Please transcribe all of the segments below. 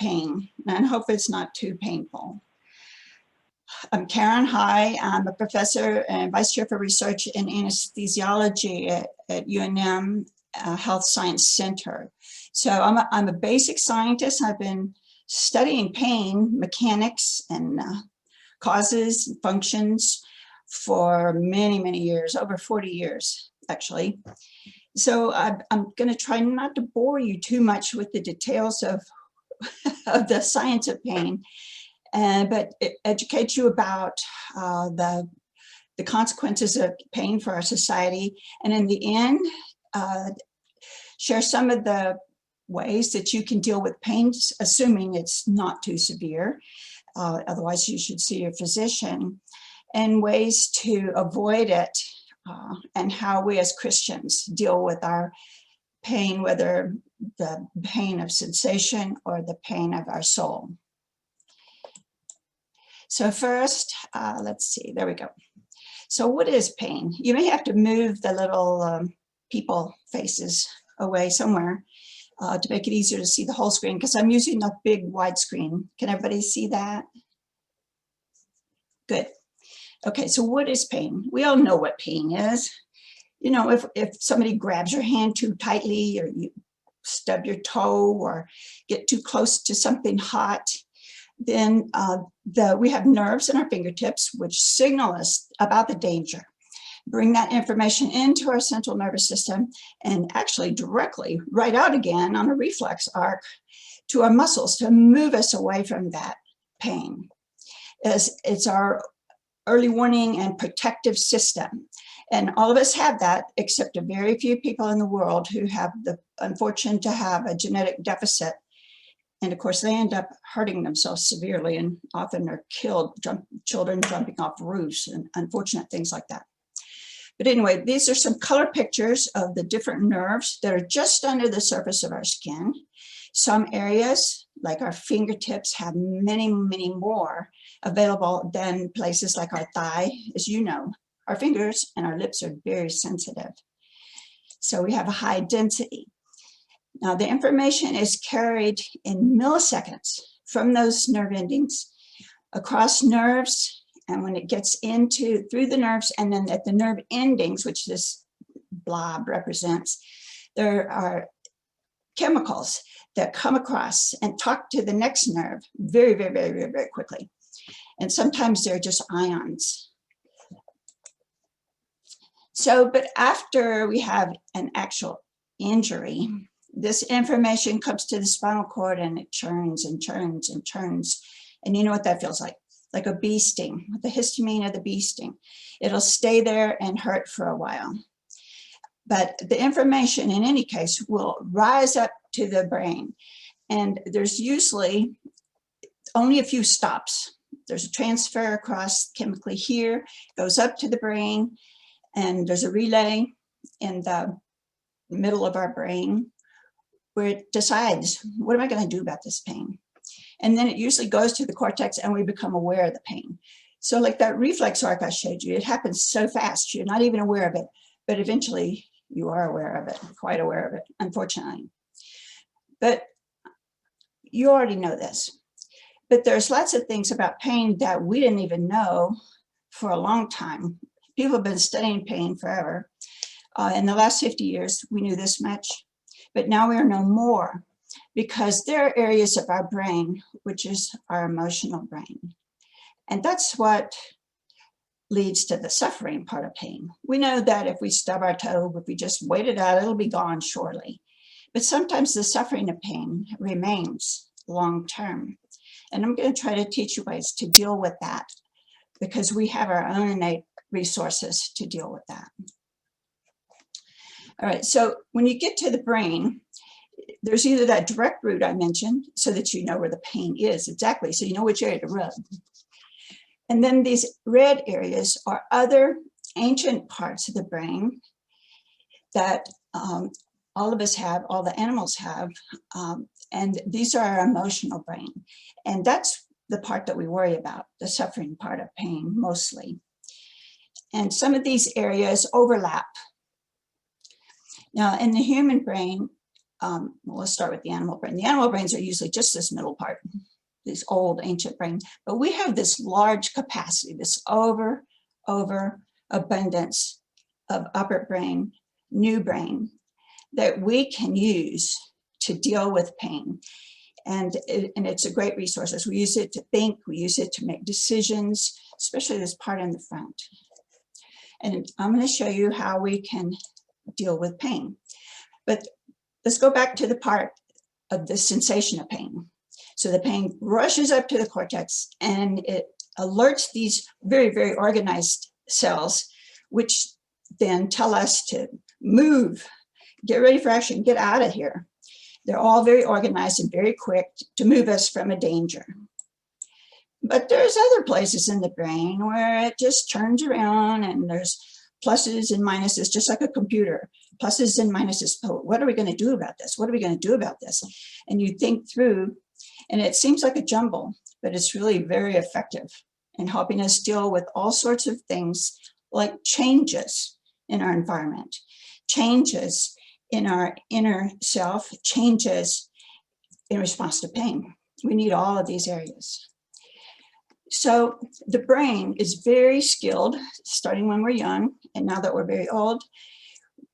pain, and I hope it's not too painful. I'm Karen. Hi, I'm a professor and vice chair for research in anesthesiology at UNM Health Science Center. So I'm a basic scientist. I've been studying pain mechanics and causes and functions for many, many years, over 40 years, actually. So I'm going to try not to bore you too much with the details of the science of pain, but educate you about the consequences of pain for our society, and in the end, share some of the ways that you can deal with pain, assuming it's not too severe. Otherwise, you should see your physician, and ways to avoid it, and how we as Christians deal with our pain, whether the pain of sensation or the pain of our soul. So first, let's see, there we go. So what is pain? You may have to move the little people faces away somewhere to make it easier to see the whole screen, because I'm using a big wide screen. Can everybody see that? Good. Okay, so what is pain? We all know what pain is. You know, if somebody grabs your hand too tightly, or you stub your toe, or get too close to something hot, then we have nerves in our fingertips which signal us about the danger, bring that information into our central nervous system, and actually directly right out again on a reflex arc to our muscles to move us away from that pain. It's our early warning and protective system. And all of us have that, except a very few people in the world who have the unfortunate to have a genetic deficit. And of course, they end up hurting themselves severely, and often are killed, children jumping off roofs and unfortunate things like that. But anyway, these are some color pictures of the different nerves that are just under the surface of our skin. Some areas, like our fingertips, have many, many more available than places like our thigh. As you know, our fingers and our lips are very sensitive. So we have a high density. Now, the information is carried in milliseconds from those nerve endings across nerves, and when it gets through the nerves, and then at the nerve endings, which this blob represents, there are chemicals that come across and talk to the next nerve very, very, very, very, very quickly. And sometimes they're just ions. So, but after we have an actual injury, this information comes to the spinal cord, and it churns and churns and churns. And you know what that feels like a bee sting, the histamine of the bee sting. It'll stay there and hurt for a while. But the information, in any case, will rise up to the brain. And there's usually only a few stops. There's a transfer across chemically here, goes up to the brain, and there's a relay in the middle of our brain where it decides, what am I going to do about this pain? And then it usually goes to the cortex, and we become aware of the pain. So like that reflex arc I showed you, it happens so fast, you're not even aware of it, but eventually you are aware of it, quite aware of it, unfortunately. But you already know this. But there's lots of things about pain that we didn't even know for a long time. People have been studying pain forever. In the last 50 years, we knew this much, but now we know more, because there are areas of our brain, which is our emotional brain. And that's what leads to the suffering part of pain. We know that if we stub our toe, if we just wait it out, it'll be gone shortly. But sometimes the suffering of pain remains long term. And I'm going to try to teach you ways to deal with that, because we have our own innate resources to deal with that. All right, so when you get to the brain, there's either that direct route I mentioned, so that you know where the pain is exactly, so you know which area to rub. And then these red areas are other ancient parts of the brain that all of us have, all the animals have, and these are our emotional brain. And that's the part that we worry about, the suffering part of pain mostly. And some of these areas overlap. Now, in the human brain, well, let's start with the animal brain. The animal brains are usually just this middle part, this old ancient brain, but we have this large capacity, this over abundance of upper brain, new brain that we can use to deal with pain. And it's a great resource. As we use it to think, we use it to make decisions, especially this part in the front. And I'm going to show you how we can deal with pain. But let's go back to the part of the sensation of pain. So the pain rushes up to the cortex and it alerts these very, very organized cells, which then tell us to move, get ready for action, get out of here. They're all very organized and very quick to move us from a danger. But there's other places in the brain where it just turns around and there's pluses and minuses, just like a computer, pluses and minuses. Oh, what are we going to do about this? What are we going to do about this? And you think through, and it seems like a jumble, but it's really very effective in helping us deal with all sorts of things like changes in our environment, changes in our inner self, changes in response to pain. We need all of these areas. So the brain is very skilled, starting when we're young, and now that we're very old,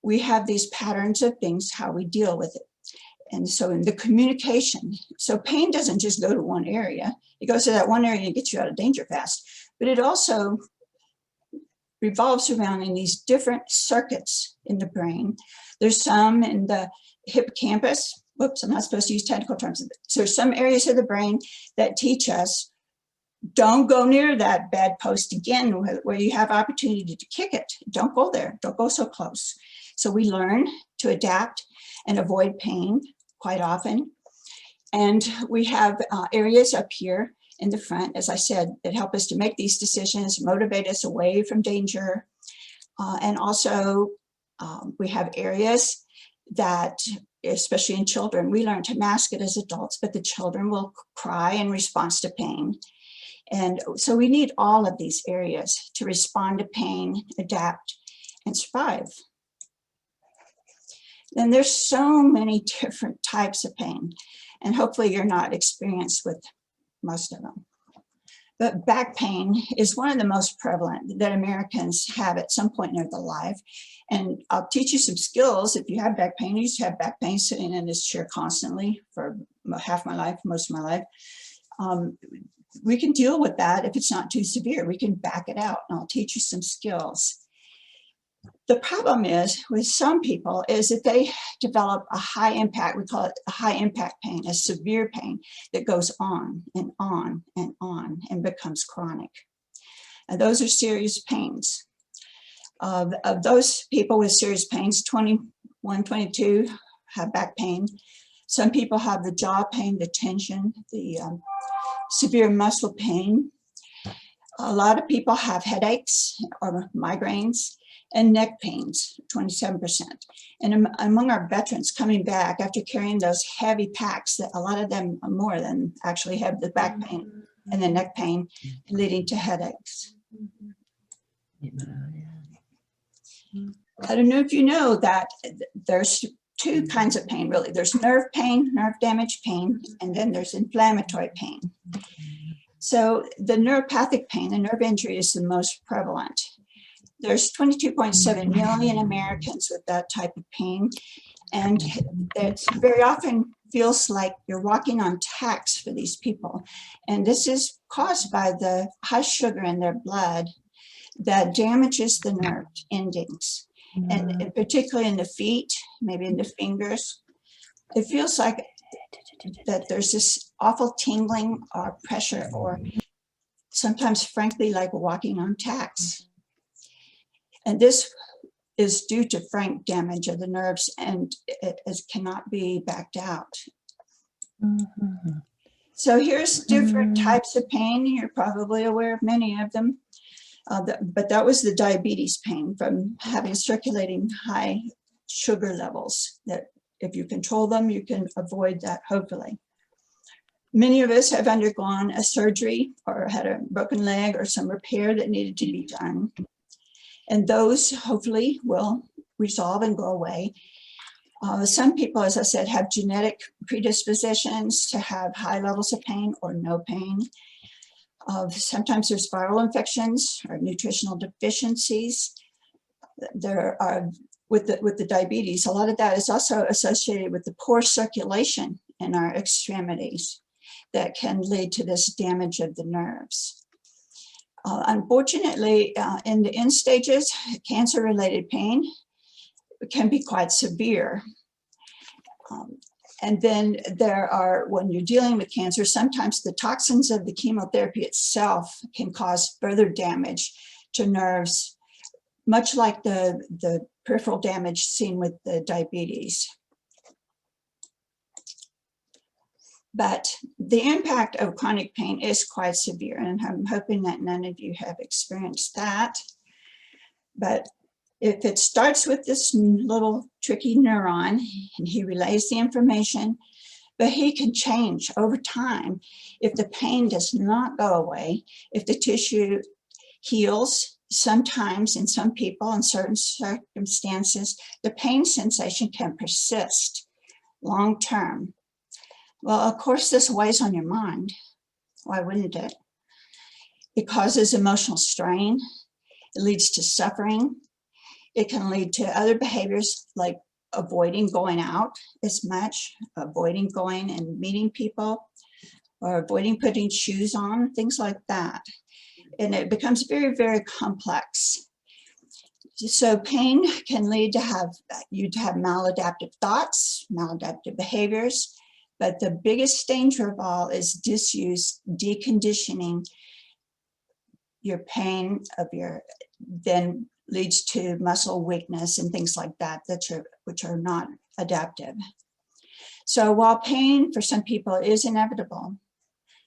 we have these patterns of things, how we deal with it. And so in the communication, so pain doesn't just go to one area. It goes to that one area and gets you out of danger fast, but it also revolves around in these different circuits in the brain. There's some in the hippocampus. Whoops, I'm not supposed to use technical terms. So there's some areas of the brain that teach us, don't go near that bad post again where you have opportunity to kick it. Don't go there. Don't go so close. So we learn to adapt and avoid pain quite often. And we have areas up here in the front, as I said, that help us to make these decisions, motivate us away from danger. And also we have areas that, especially in children, we learn to mask it as adults, but the children will cry in response to pain. And so we need all of these areas to respond to pain, adapt, and survive. Then there's so many different types of pain, and hopefully you're not experienced with most of them. But back pain is one of the most prevalent that Americans have at some point in their life. And I'll teach you some skills. If you have back pain, I used to have back pain sitting in this chair constantly for half my life, most of my life. We can deal with that if it's not too severe. We can back it out, and I'll teach you some skills. The problem is with some people is that they develop a high impact, we call it a high impact pain, a severe pain that goes on and on and on and becomes chronic. And those are serious pains. Of those people with serious pains, 21, 22 have back pain. Some people have the jaw pain, the tension, the severe muscle pain. A lot of people have headaches or migraines and neck pains, 27%. And among our veterans coming back after carrying those heavy packs, that a lot of them more than actually have the back pain and the neck pain, leading to headaches. I don't know if you know that there's two kinds of pain, really. There's nerve pain, nerve damage pain, and then there's inflammatory pain. So the neuropathic pain, the nerve injury, is the most prevalent. There's 22.7 million Americans with that type of pain, and it very often feels like you're walking on tacks for these people. And this is caused by the high sugar in their blood that damages the nerve endings. And particularly in the feet, maybe in the fingers, it feels like that there's this awful tingling or pressure, or sometimes, frankly, like walking on tacks. And this is due to frank damage of the nerves, and it cannot be backed out. So here's different types of pain. You're probably aware of many of them. But that was the diabetes pain from having circulating high sugar levels, that if you control them, you can avoid that, hopefully. Many of us have undergone a surgery or had a broken leg or some repair that needed to be done. And those hopefully will resolve and go away. Some people, as I said, have genetic predispositions to have high levels of pain or no pain. Sometimes there's viral infections or nutritional deficiencies. There are, with the diabetes, a lot of that is also associated with the poor circulation in our extremities that can lead to this damage of the nerves. Unfortunately, in the end stages, cancer-related pain can be quite severe. And then there are, when you're dealing with cancer, sometimes the toxins of the chemotherapy itself can cause further damage to nerves, much like the peripheral damage seen with the diabetes. But the impact of chronic pain is quite severe, and I'm hoping that none of you have experienced that. But if it starts with this little tricky neuron, and he relays the information, but he can change over time if the pain does not go away, if the tissue heals. Sometimes in some people, in certain circumstances, the pain sensation can persist long term. Well, of course, this weighs on your mind. Why wouldn't it? It causes emotional strain. It leads to suffering. It can lead to other behaviors like avoiding going out as much, avoiding going and meeting people, or avoiding putting shoes on, things like that. And it becomes very, very complex. So pain can lead to you to have maladaptive thoughts, maladaptive behaviors, but the biggest danger of all is disuse, deconditioning. Your pain then leads to muscle weakness and things like that, which are not adaptive. So while pain for some people is inevitable,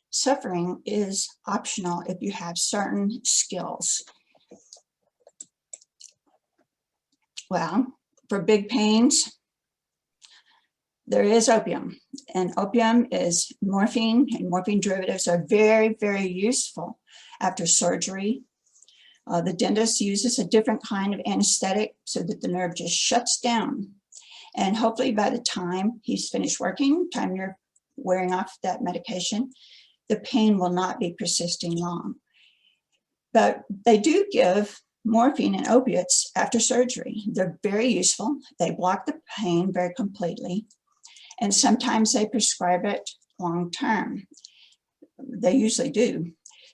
suffering is optional if you have certain skills. Well, for big pains, there is opium, and opium is morphine, and morphine derivatives are very, very useful after surgery. The dentist uses a different kind of anesthetic so that the nerve just shuts down. And hopefully by the time he's finished working, time you're wearing off that medication, the pain will not be persisting long. But they do give morphine and opiates after surgery. They're very useful. They block the pain very completely. And sometimes they prescribe it long term. They usually do.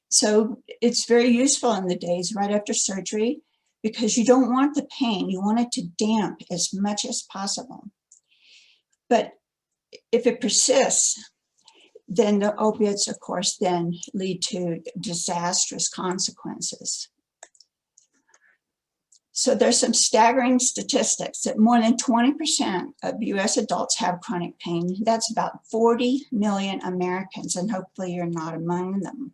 So it's very useful in the days right after surgery because you don't want the pain. You want it to damp as much as possible. But if it persists, then the opiates, of course, then lead to disastrous consequences. So there's some staggering statistics that more than 20% of US adults have chronic pain. That's about 40 million Americans, and hopefully you're not among them.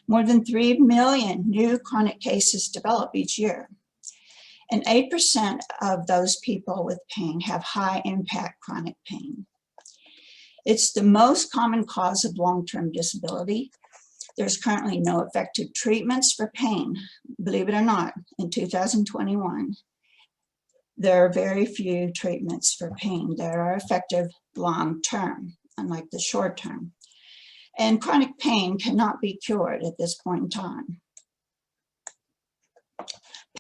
More than 3 million new chronic cases develop each year. And 8% of those people with pain have high impact chronic pain. It's the most common cause of long-term disability. There's currently no effective treatments for pain, believe it or not, in 2021. There are very few treatments for pain that are effective long-term, unlike the short-term. And chronic pain cannot be cured at this point in time.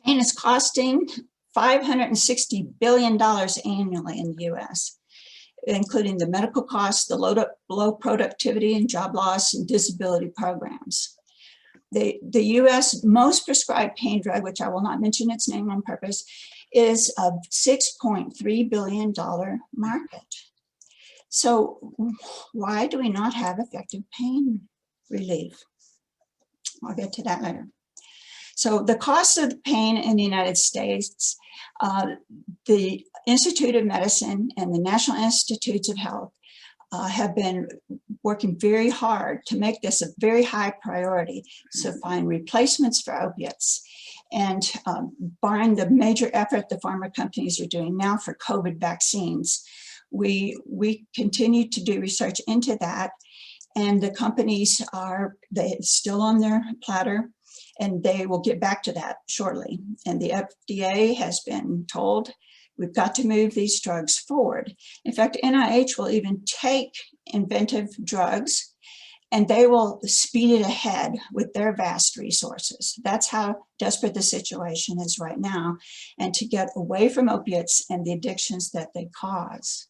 Pain is costing $560 billion annually in the US, including the medical costs, the low productivity and job loss and disability programs. The US most prescribed pain drug, which I will not mention its name on purpose, is a $6.3 billion market. So why do we not have effective pain relief? I'll get to that later. So the cost of the pain in the United States, the Institute of Medicine and the National Institutes of Health have been working very hard to make this a very high priority, so find replacements for opiates. And barring the major effort the pharma companies are doing now for COVID vaccines, we continue to do research into that, and the companies they're still on their platter, and they will get back to that shortly. And the FDA has been told We've got to move these drugs forward. In fact, NIH will even take inventive drugs and they will speed it ahead with their vast resources. That's how desperate the situation is right now, and to get away from opiates and the addictions that they cause.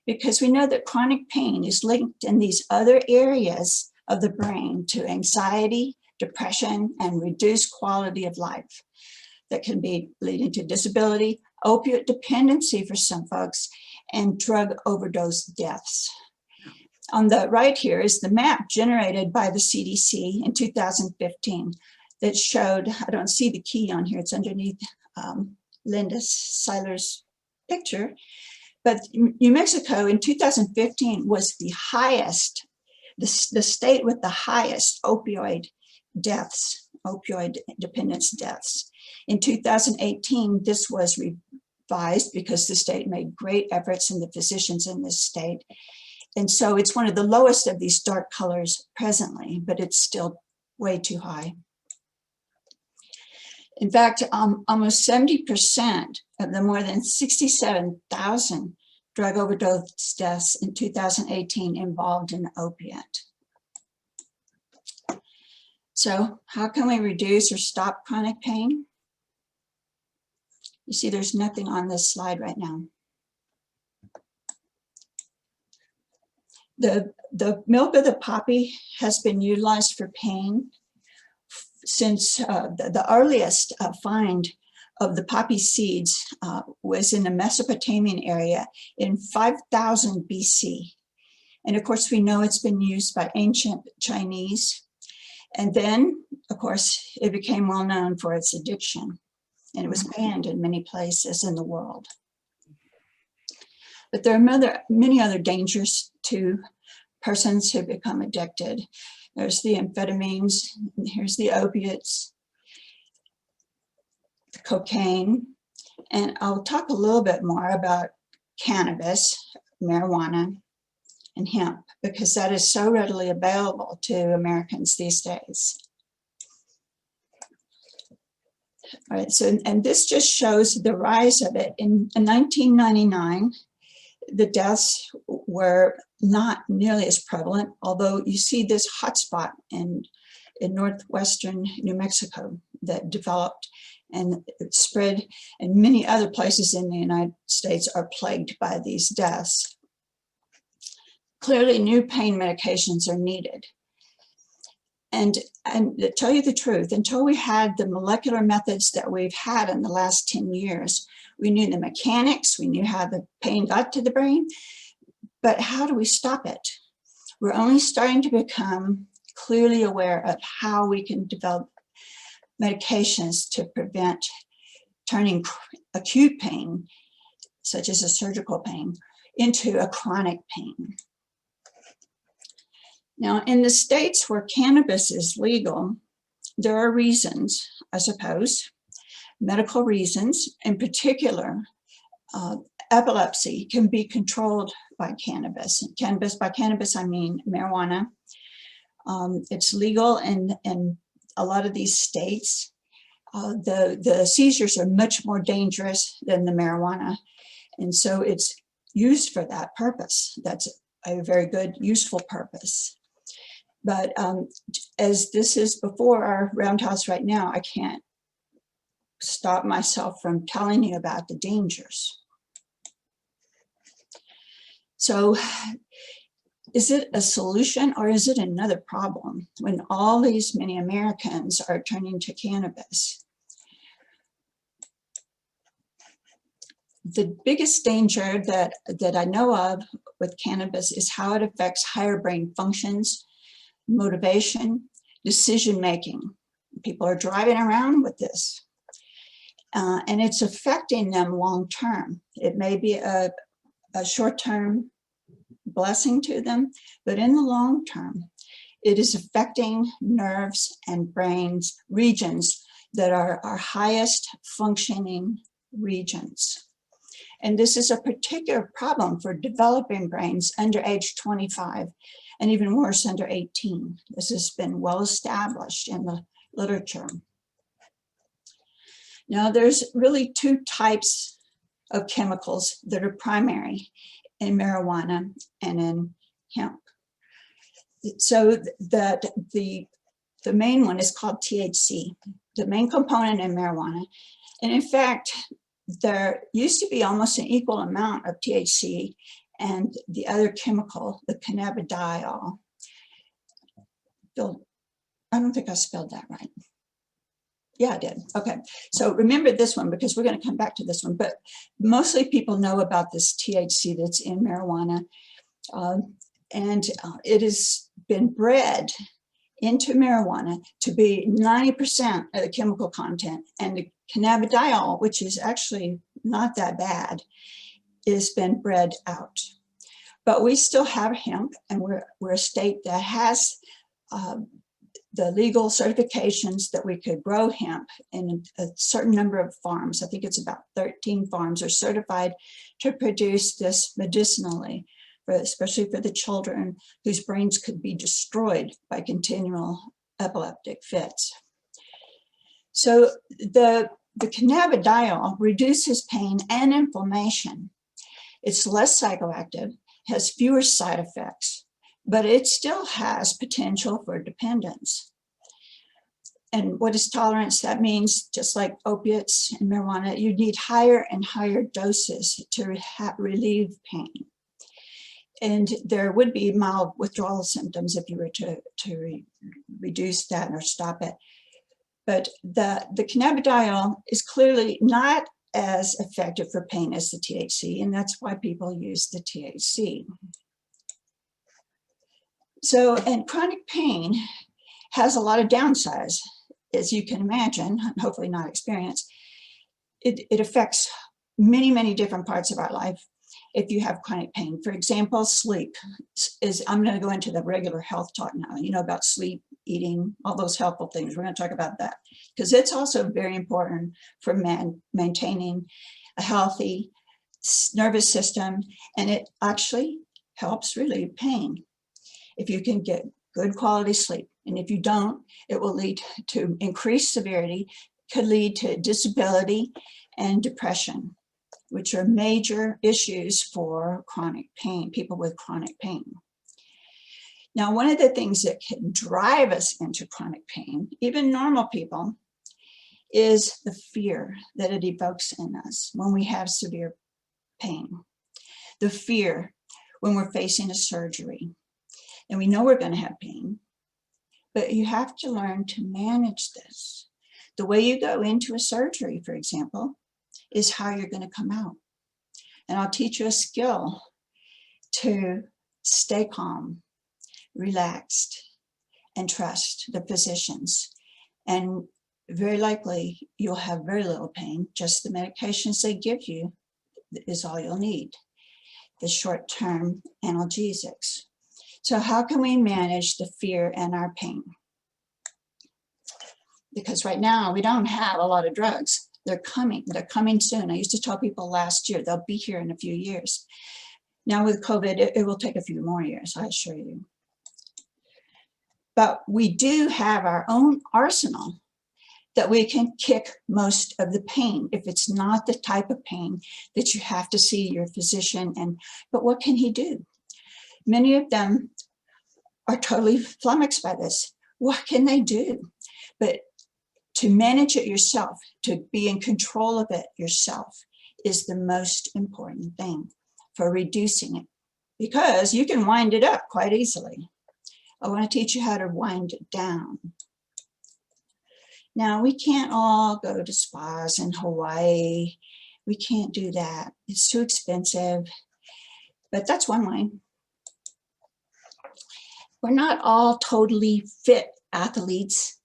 Because we know that chronic pain is linked in these other areas of the brain to anxiety, depression, and reduced quality of life that can be leading to disability, opiate dependency for some folks, and drug overdose deaths. On the right here is the map generated by the CDC in 2015 that showed, I don't see the key on here, it's underneath Linda Seiler's picture, but New Mexico in 2015 was the highest, the state with the highest opioid deaths, opioid dependence deaths. In 2018, this was revised because the state made great efforts and the physicians in this state. And so it's one of the lowest of these dark colors presently, but it's still way too high. In fact, almost 70% of the more than 67,000 drug overdose deaths in 2018 involved an opiate. So how can we reduce or stop chronic pain? You see, there's nothing on this slide right now. The milk of the poppy has been utilized for pain since the earliest find of the poppy seeds was in the Mesopotamian area in 5000 BC. And of course, we know it's been used by ancient Chinese. And then, of course, it became well known for its addiction, and it was banned in many places in the world. But there are many other dangers to persons who become addicted. There's the amphetamines, and here's the opiates, the cocaine, and I'll talk a little bit more about cannabis, marijuana, and hemp, because that is so readily available to Americans these days. All right, so, and this just shows the rise of it. In 1999, the deaths were not nearly as prevalent, although you see this hotspot in northwestern New Mexico that developed and it spread, and many other places in the United States are plagued by these deaths. Clearly, new pain medications are needed. And to tell you the truth, until we had the molecular methods that we've had in the last 10 years, we knew the mechanics, we knew how the pain got to the brain, but how do we stop it? We're only starting to become clearly aware of how we can develop medications to prevent turning acute pain, such as a surgical pain, into a chronic pain. Now, in the states where cannabis is legal, there are reasons, I suppose, medical reasons. In particular, epilepsy can be controlled by cannabis. By cannabis, I mean marijuana. It's legal in a lot of these states. The seizures are much more dangerous than the marijuana, and so it's used for that purpose. That's a very good, useful purpose. But as this is before our roundhouse right now, I can't stop myself from telling you about the dangers. So is it a solution or is it another problem when all these many Americans are turning to cannabis? The biggest danger that I know of with cannabis is how it affects higher brain functions, motivation, decision-making. People are driving around with this. And it's affecting them long-term. It may be a short-term blessing to them, but in the long term, it is affecting nerves and brains regions that are our highest functioning regions. And this is a particular problem for developing brains under age 25, and even worse under 18. This has been well established in the literature. Now, there's really two types of chemicals that are primary in marijuana and in hemp. So that the main one is called THC, the main component in marijuana. And in fact, there used to be almost an equal amount of THC and the other chemical, the cannabidiol. I don't think I spelled that right. Yeah, I did. Okay. So remember this one because we're going to come back to this one. But mostly people know about this THC that's in marijuana. It has been bred into marijuana to be 90% of the chemical content. And the cannabidiol, which is actually not that bad, has been bred out. But we still have hemp, and we're a state that has the legal certifications that we could grow hemp in a certain number of farms. I think it's about 13 farms are certified to produce this medicinally, especially for the children whose brains could be destroyed by continual epileptic fits. So the cannabidiol reduces pain and inflammation. It's less psychoactive, has fewer side effects, but it still has potential for dependence. And what is tolerance? That means just like opiates and marijuana, you need higher and higher doses to relieve pain. And there would be mild withdrawal symptoms if you were to reduce that or stop it. But the cannabidiol is clearly not as effective for pain as the THC, and that's why people use the THC. So, and chronic pain has a lot of downsides, as you can imagine, hopefully not experience. It affects many, many different parts of our life if you have chronic pain. For example, sleep is, I'm going to go into the regular health talk now, you know, about sleep, eating, all those helpful things. We're going to talk about that because it's also very important for maintaining a healthy nervous system, and it actually helps relieve pain if you can get good quality sleep. And if you don't, it will lead to increased severity, could lead to disability and depression, which are major issues for chronic pain, people with chronic pain. Now, one of the things that can drive us into chronic pain, even normal people, is the fear that it evokes in us when we have severe pain. The fear when we're facing a surgery. And we know we're going to have pain, but you have to learn to manage this. The way you go into a surgery, for example, is how you're going to come out. And I'll teach you a skill to stay calm, relaxed, and trust the physicians. And very likely you'll have very little pain. Just the medications they give you is all you'll need, the short-term analgesics. So how can we manage the fear and our pain? Because right now we don't have a lot of drugs. They're coming soon. I used to tell people last year, they'll be here in a few years. Now with COVID, it will take a few more years, I assure you. But we do have our own arsenal that we can kick most of the pain if it's not the type of pain that you have to see your physician. But what can he do? Many of them are totally flummoxed by this. What can they do? But to manage it yourself, to be in control of it yourself, is the most important thing for reducing it, because you can wind it up quite easily. I want to teach you how to wind it down. Now, we can't all go to spas in Hawaii. We can't do that. It's too expensive, but that's one way. We're not all totally fit athletes.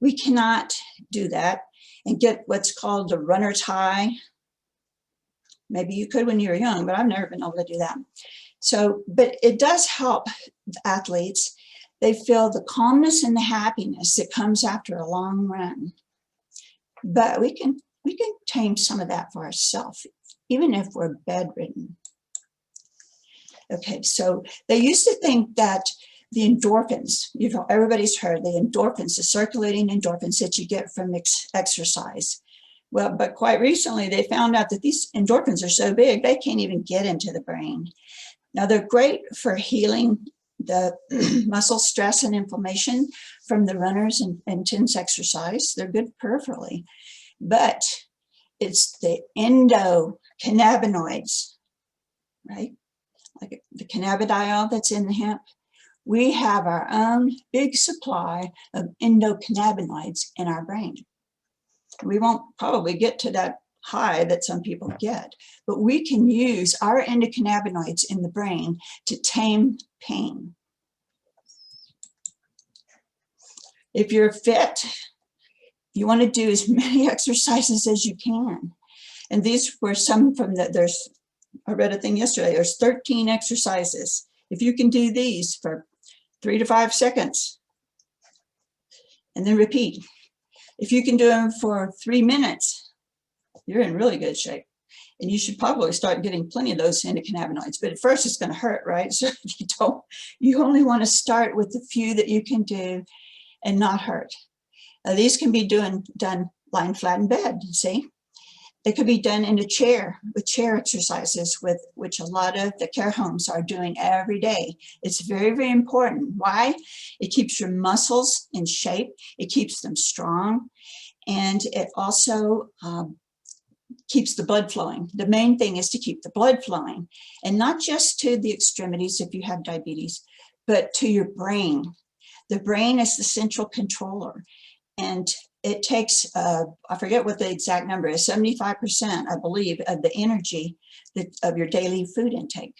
We cannot do that and get what's called the runner's high. Maybe you could when you were young, but I've never been able to do that. So, but it does help athletes. They feel the calmness and the happiness that comes after a long run. But we can tame some of that for ourselves, even if we're bedridden. Okay, so they used to think that the endorphins, you know, everybody's heard the endorphins, the circulating endorphins that you get from exercise, Well, but quite recently they found out that these endorphins are so big, they can't even get into the brain. Now they're great for healing the muscle stress and inflammation from the runners and intense exercise. They're good peripherally, but it's the endocannabinoids, right? Like the cannabidiol that's in the hemp. We have our own big supply of endocannabinoids in our brain. We won't probably get to that high that some people get, but we can use our endocannabinoids in the brain to tame pain. If you're fit, you want to do as many exercises as you can. And these were some from I read a thing yesterday, there's 13 exercises. If you can do these for 3 to 5 seconds and then repeat. If you can do them for 3 minutes, you're in really good shape. And you should probably start getting plenty of those endocannabinoids. But at first it's going to hurt, right? So you only want to start with the few that you can do and not hurt. These can be done lying flat in bed, see? They could be done in a chair with chair exercises, which a lot of the care homes are doing every day. It's very, very important. Why? It keeps your muscles in shape. It keeps them strong. And it also keeps the blood flowing. The main thing is to keep the blood flowing, and not just to the extremities if you have diabetes, but to your brain. The brain is the central controller, and it takes, I forget what the exact number is, 75%, I believe, of the energy of your daily food intake.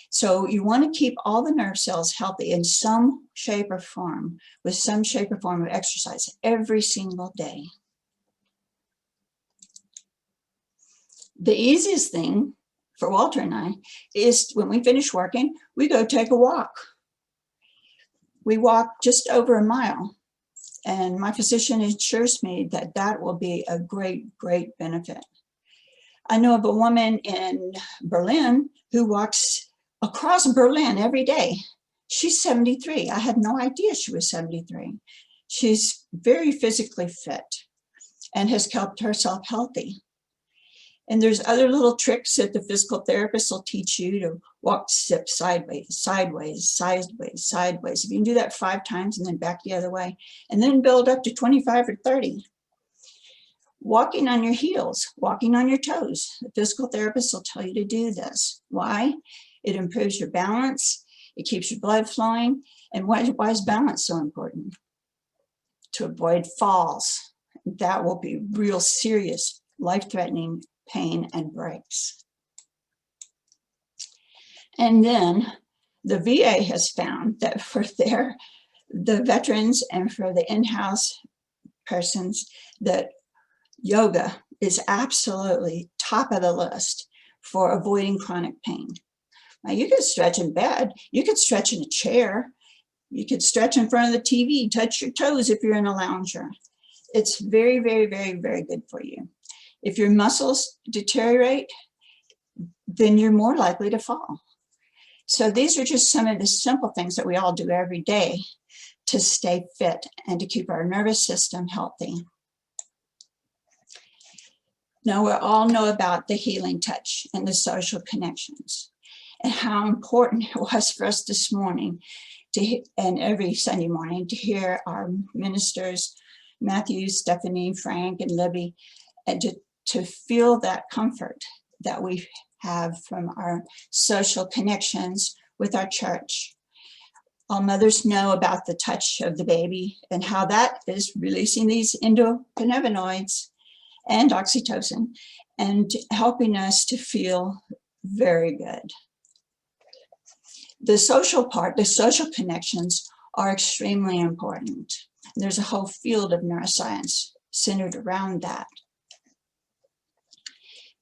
So you want to keep all the nerve cells healthy in some shape or form, with some shape or form of exercise every single day. The easiest thing for Walter and I is when we finish working, we go take a walk. We walk just over a mile. And my physician assures me that that will be a great, great benefit. I know of a woman in Berlin who walks across Berlin every day. She's 73. I had no idea she was 73. She's very physically fit and has kept herself healthy. And there's other little tricks that the physical therapist will teach you to walk, step sideways, sideways, sideways, sideways. If you can do that 5 times and then back the other way, and then build up to 25 or 30. Walking on your heels, walking on your toes. The physical therapist will tell you to do this. Why? It improves your balance. It keeps your blood flowing. And why is balance so important? To avoid falls. That will be real serious, life-threatening pain and breaks. And then the VA has found that for the veterans and for the in-house persons, that yoga is absolutely top of the list for avoiding chronic pain. Now you could stretch in bed, you could stretch in a chair, you could stretch in front of the TV, touch your toes if you're in a lounger. It's very, very, very, very good for you. If your muscles deteriorate, then you're more likely to fall. So these are just some of the simple things that we all do every day to stay fit and to keep our nervous system healthy. Now we all know about the healing touch and the social connections and how important it was for us this morning and every Sunday morning to hear our ministers, Matthew, Stephanie, Frank, and Libby, and to feel that comfort that we have from our social connections with our church. All mothers know about the touch of the baby and how that is releasing these endocannabinoids and oxytocin and helping us to feel very good. The social part, the social connections are extremely important. There's a whole field of neuroscience centered around that.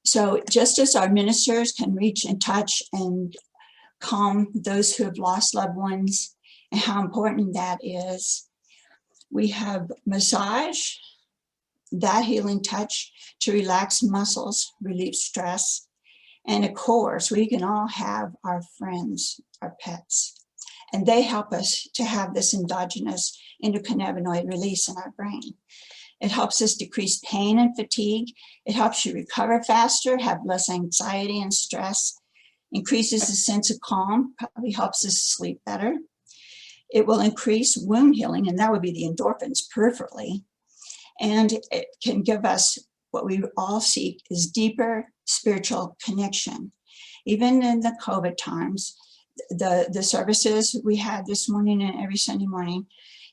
So just as our ministers can reach and touch and calm those who have lost loved ones and how important that is, we have massage, that healing touch to relax muscles, relieve stress, and of course, we can all have our friends, our pets, and they help us to have this endogenous endocannabinoid release in our brain. It helps us decrease pain and fatigue. It helps you recover faster, have less anxiety and stress, increases the sense of calm, probably helps us sleep better. It will increase wound healing, and that would be the endorphins peripherally. And it can give us what we all seek is deeper spiritual connection. Even in the COVID times, the services we had this morning and every Sunday morning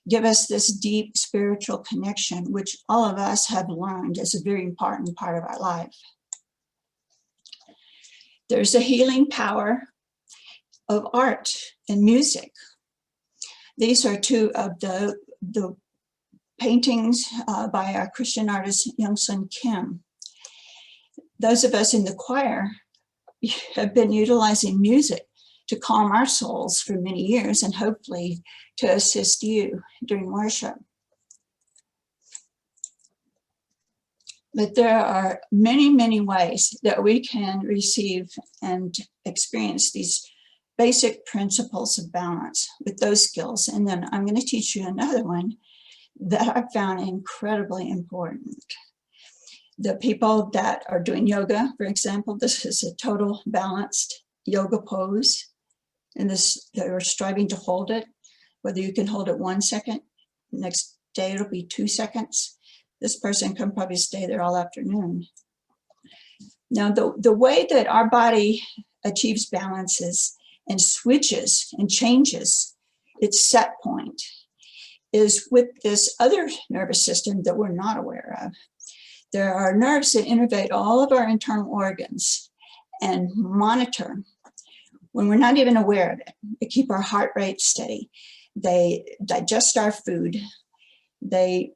give us this deep spiritual connection, which all of us have learned is a very important part of our life. There's a healing power of art and music. These are two of the paintings by our Christian artist, Youngsun Kim. Those of us in the choir have been utilizing music to calm our souls for many years and hopefully to assist you during worship. But there are many, many ways that we can receive and experience these basic principles of balance with those skills. And then I'm going to teach you another one that I found incredibly important. The people that are doing yoga, for example, this is a total balanced yoga pose. And they're striving to hold it, whether you can hold it 1 second, next day it'll be 2 seconds. This person can probably stay there all afternoon. Now, the way that our body achieves balances and switches and changes its set point is with this other nervous system that we're not aware of. There are nerves that innervate all of our internal organs and monitor when we're not even aware of it. They keep our heart rate steady. They digest our food. They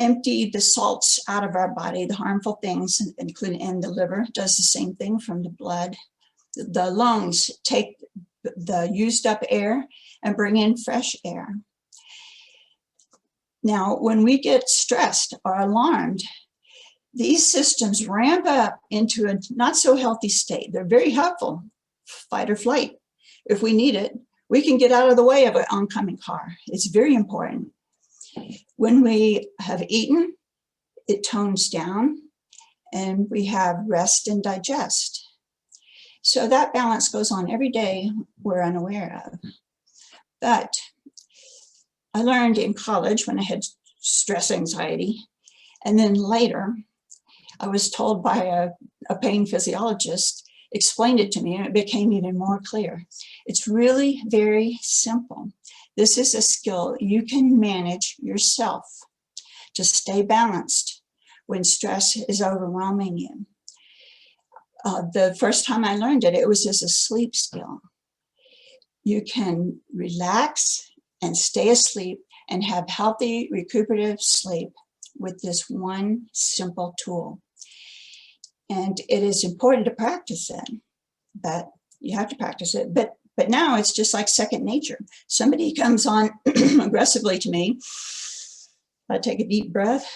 empty the salts out of our body, the harmful things, including, and the liver does the same thing from the blood. The lungs take the used up air and bring in fresh air. Now, when we get stressed or alarmed, these systems ramp up into a not so healthy state. They're very helpful, fight or flight. If we need it, we can get out of the way of an oncoming car. It's very important. When we have eaten, it tones down and we have rest and digest. So that balance goes on every day we're unaware of. But I learned in college when I had stress anxiety, and then later I was told by a pain physiologist, explained it to me, and it became even more clear. It's really very simple. This is a skill you can manage yourself to stay balanced when stress is overwhelming you. The first time I learned it, it was as a sleep skill. You can relax and stay asleep and have healthy recuperative sleep with this one simple tool. And it is important to practice it, but you have to practice it. But now it's just like second nature. Somebody comes on aggressively to me, I take a deep breath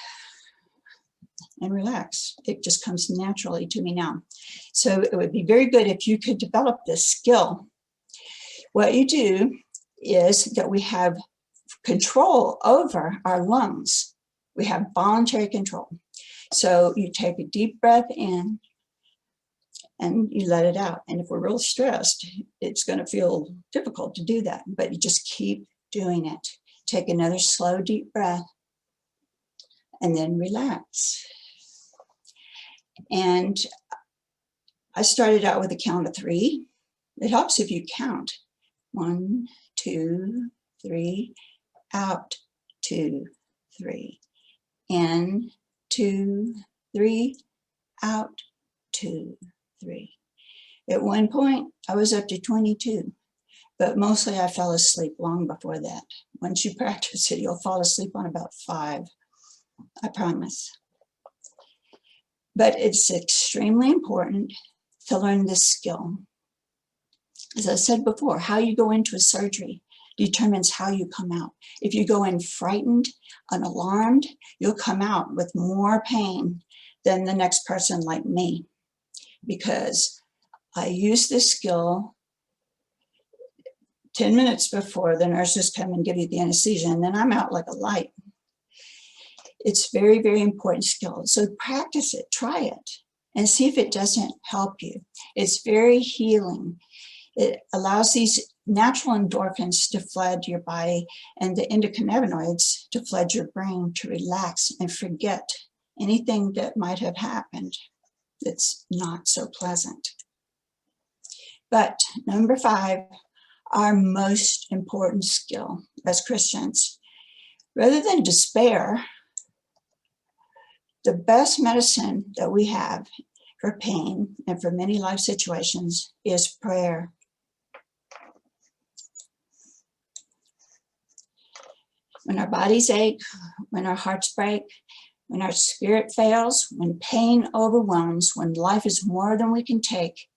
and relax. It just comes naturally to me now. So it would be very good if you could develop this skill. What you do is that we have control over our lungs. We have voluntary control. So you take a deep breath in and you let it out. And if we're real stressed, it's going to feel difficult to do that, but you just keep doing it. Take another slow, deep breath and then relax. And I started out with a count of 3. It helps if you count. 1, 2, 3, out, 2, 3. In, 2, 3, out, 2, 3. At one point, I was up to 22, but mostly I fell asleep long before that. Once you practice it, you'll fall asleep on about 5, I promise. But it's extremely important to learn this skill. As I said before, how you go into a surgery determines how you come out. If you go in frightened and alarmed, you'll come out with more pain than the next person like me, because I use this skill 10 minutes before the nurses come and give you the anesthesia, and then I'm out like a light. It's very, very important skill. So practice it, try it, and see if it doesn't help you. It's very healing. It allows these natural endorphins to flood your body and the endocannabinoids to flood your brain to relax and forget anything that might have happened that's not so pleasant. But number 5, our most important skill as Christians. Rather than despair, the best medicine that we have for pain and for many life situations is prayer. When our bodies ache, when our hearts break, when our spirit fails, when pain overwhelms, when life is more than we can take,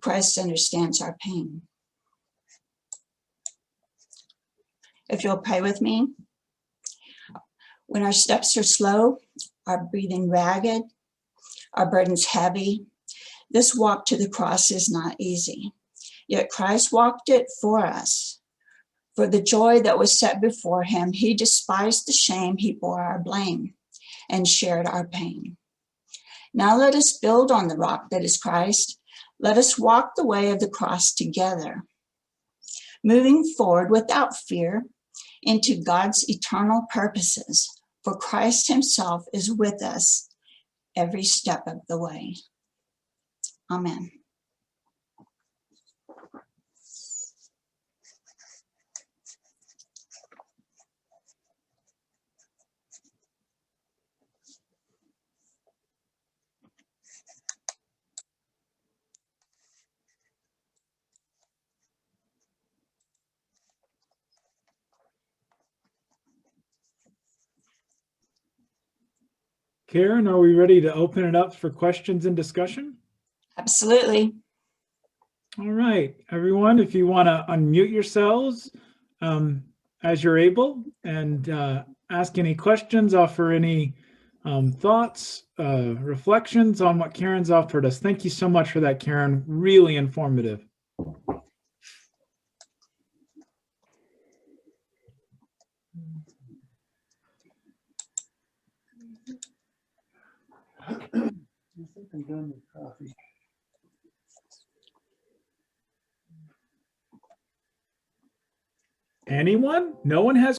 Christ understands our pain. If you'll pray with me. When our steps are slow, our breathing ragged, our burdens heavy, this walk to the cross is not easy. Yet Christ walked it for us. For the joy that was set before him, he despised the shame, he bore our blame, and shared our pain. Now let us build on the rock that is Christ. Let us walk the way of the cross together, moving forward without fear into God's eternal purposes, for Christ himself is with us every step of the way. Amen. Karen, are we ready to open it up for questions and discussion? Absolutely. All right, everyone, if you want to unmute yourselves as you're able and ask any questions, offer any thoughts, reflections on what Karen's offered us. Thank you so much for that, Karen. Really informative. I think I'm done with coffee. Anyone? No one has